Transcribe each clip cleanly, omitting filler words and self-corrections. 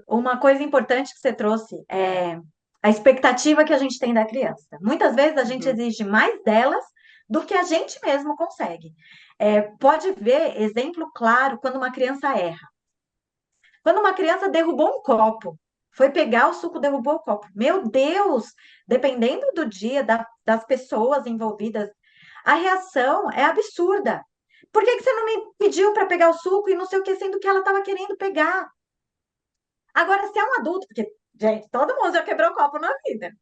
uma coisa importante que você trouxe é a expectativa que a gente tem da criança. Muitas vezes a gente Uhum. exige mais delas do que a gente mesmo consegue. Pode ver exemplo claro quando uma criança erra. Quando uma criança derrubou um copo, foi pegar o suco, derrubou o copo. Meu Deus! Dependendo do dia, das pessoas envolvidas, a reação é absurda. Por que que você não me pediu para pegar o suco e não sei o que, sendo que ela estava querendo pegar? Agora, se é um adulto, porque, gente, todo mundo já quebrou copo na vida.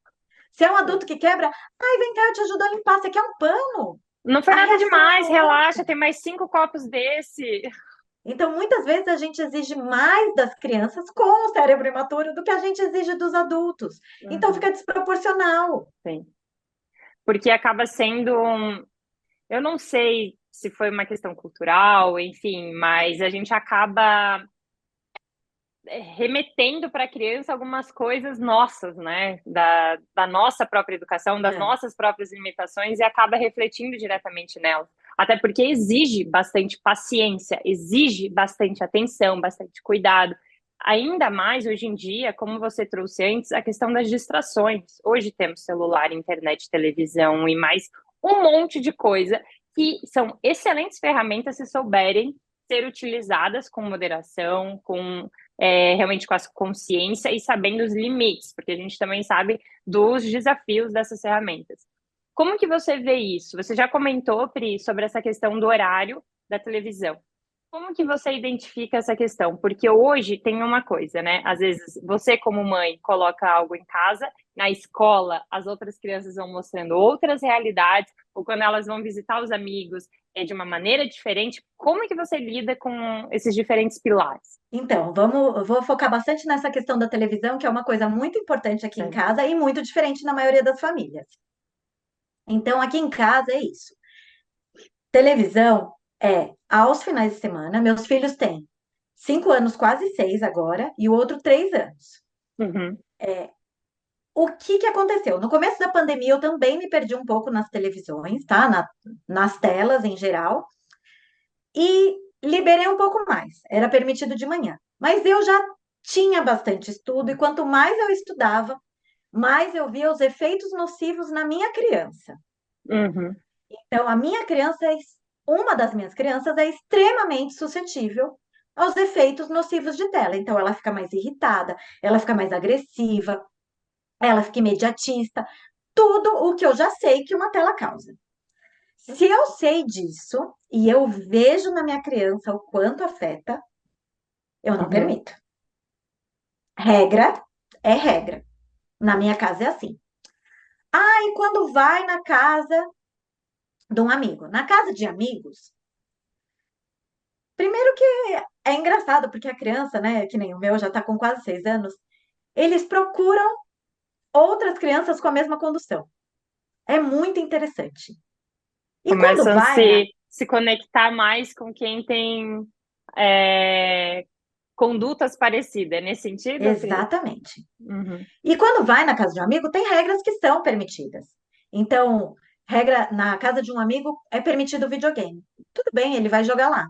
Se é um adulto que quebra, ai, vem cá, eu te ajudo a limpar. Você quer um pano? Não foi A nada reação é demais, outra. relaxa, tem mais 5 copos desse. Então, muitas vezes a gente exige mais das crianças com o cérebro imaturo do que a gente exige dos adultos. Então, Uhum, fica desproporcional. sim. Porque acaba sendo eu não sei se foi uma questão cultural, enfim, mas a gente acaba remetendo para a criança algumas coisas nossas, né? Da nossa própria educação, das É, nossas próprias limitações e acaba refletindo diretamente nelas. Até porque exige bastante paciência, exige bastante atenção, bastante cuidado. Ainda mais hoje em dia, como você trouxe antes, a questão das distrações. Hoje temos celular, internet, televisão e mais um monte de coisa que são excelentes ferramentas se souberem ser utilizadas com moderação, com realmente com a consciência e sabendo os limites, porque a gente também sabe dos desafios dessas ferramentas. Como que você vê isso? Você já comentou, Pri, sobre essa questão do horário da televisão. Como que você identifica essa questão? Porque hoje tem uma coisa, né? Às vezes você, como mãe, coloca algo em casa, na escola as outras crianças vão mostrando outras realidades, ou quando elas vão visitar os amigos, é de uma maneira diferente. Como é que você lida com esses diferentes pilares? então, eu vou focar bastante nessa questão da televisão, que é uma coisa muito importante aqui em É. casa e muito diferente na maioria das famílias. Então, aqui em casa é isso. Televisão é aos finais de semana. Meus filhos têm 5 anos, quase 6 agora, e o outro 3 anos. Uhum. O que que aconteceu? No começo da pandemia, eu também me perdi um pouco nas televisões, tá? Nas telas em geral, e liberei um pouco mais. Era permitido de manhã. Mas eu já tinha bastante estudo, e quanto mais eu estudava, mais eu via os efeitos nocivos na minha criança. Uhum. Então, uma das minhas crianças é extremamente suscetível aos efeitos nocivos de tela. Então, ela fica mais irritada, ela fica mais agressiva, ela fica imediatista, tudo o que eu já sei que uma tela causa. Se eu sei disso e eu vejo na minha criança o quanto afeta, eu não Uhum. permito. Regra é regra. Na minha casa é assim. Ah, e quando vai na casa de um amigo? Na casa de amigos, primeiro que é engraçado, porque a criança, né, que nem o meu, já tá com quase 6 anos, eles procuram outras crianças com a mesma condução. É muito interessante. E quando Começam a vai na. se conectar mais com quem tem é, condutas parecidas. É nesse sentido, Pri? Exatamente. Uhum. E quando vai na casa de um amigo, tem regras que são permitidas. Então, regra na casa de um amigo é permitido o videogame. Tudo bem, ele vai jogar lá.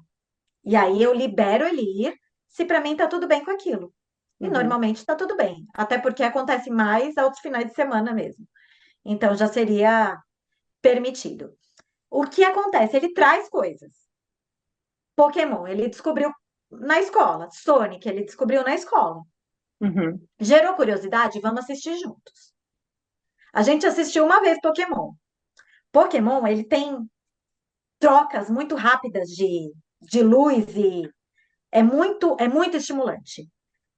E aí eu libero ele ir, se para mim tá tudo bem com aquilo. E Uhum. normalmente tá tudo bem, até porque acontece mais aos finais de semana mesmo. Então já seria permitido. O que acontece? Ele traz coisas. Pokémon, ele descobriu na escola. Sonic, ele descobriu na escola. Uhum. Gerou curiosidade? Vamos assistir juntos. A gente assistiu uma vez Pokémon. Pokémon, ele tem trocas muito rápidas de luz e é muito estimulante.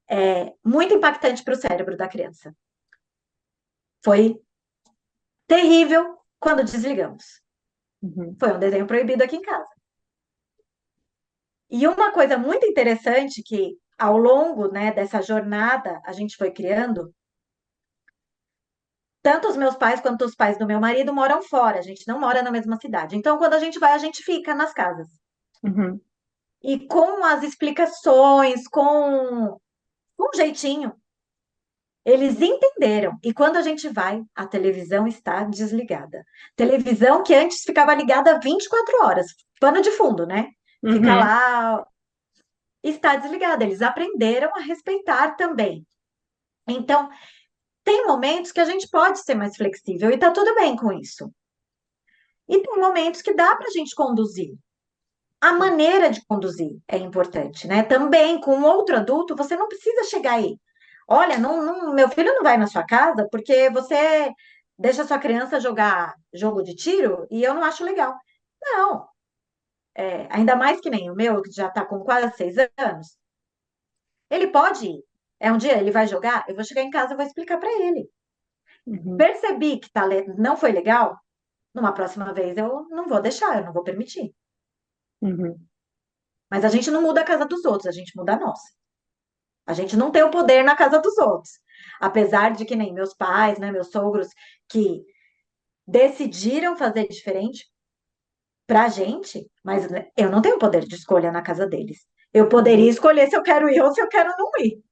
É muito impactante para o cérebro da criança. Foi terrível quando desligamos. Uhum. Foi um desenho proibido aqui em casa. E uma coisa muito interessante que ao longo, né, dessa jornada a gente foi criando, tanto os meus pais quanto os pais do meu marido moram fora, a gente não mora na mesma cidade. Então, quando a gente vai, a gente fica nas casas. Uhum. E com as explicações, com um jeitinho, eles entenderam. E quando a gente vai, a televisão está desligada. Televisão que antes ficava ligada 24 horas, pano de fundo, né? Fica Uhum. lá. está desligada. Eles aprenderam a respeitar também. Então, tem momentos que a gente pode ser mais flexível e tá tudo bem com isso. E tem momentos que dá para a gente conduzir. A maneira de conduzir é importante, né? Também com outro adulto, você não precisa chegar aí. Olha, meu filho não vai na sua casa porque você deixa sua criança jogar jogo de tiro e eu não acho legal. Não, ainda mais que nem o meu, que já está com quase 6 anos. Ele pode ir. É um dia ele vai jogar, eu vou chegar em casa e vou explicar para ele. Uhum, Percebi que não foi legal, numa próxima vez eu não vou deixar, eu não vou permitir. uhum, Mas a gente não muda a casa dos outros, a gente muda a nossa. A gente não tem o poder na casa dos outros. Apesar de que nem meus pais, né, meus sogros, que decidiram fazer diferente pra gente, mas eu não tenho poder de escolha na casa deles. Eu poderia uhum. escolher se eu quero ir ou se eu quero não ir.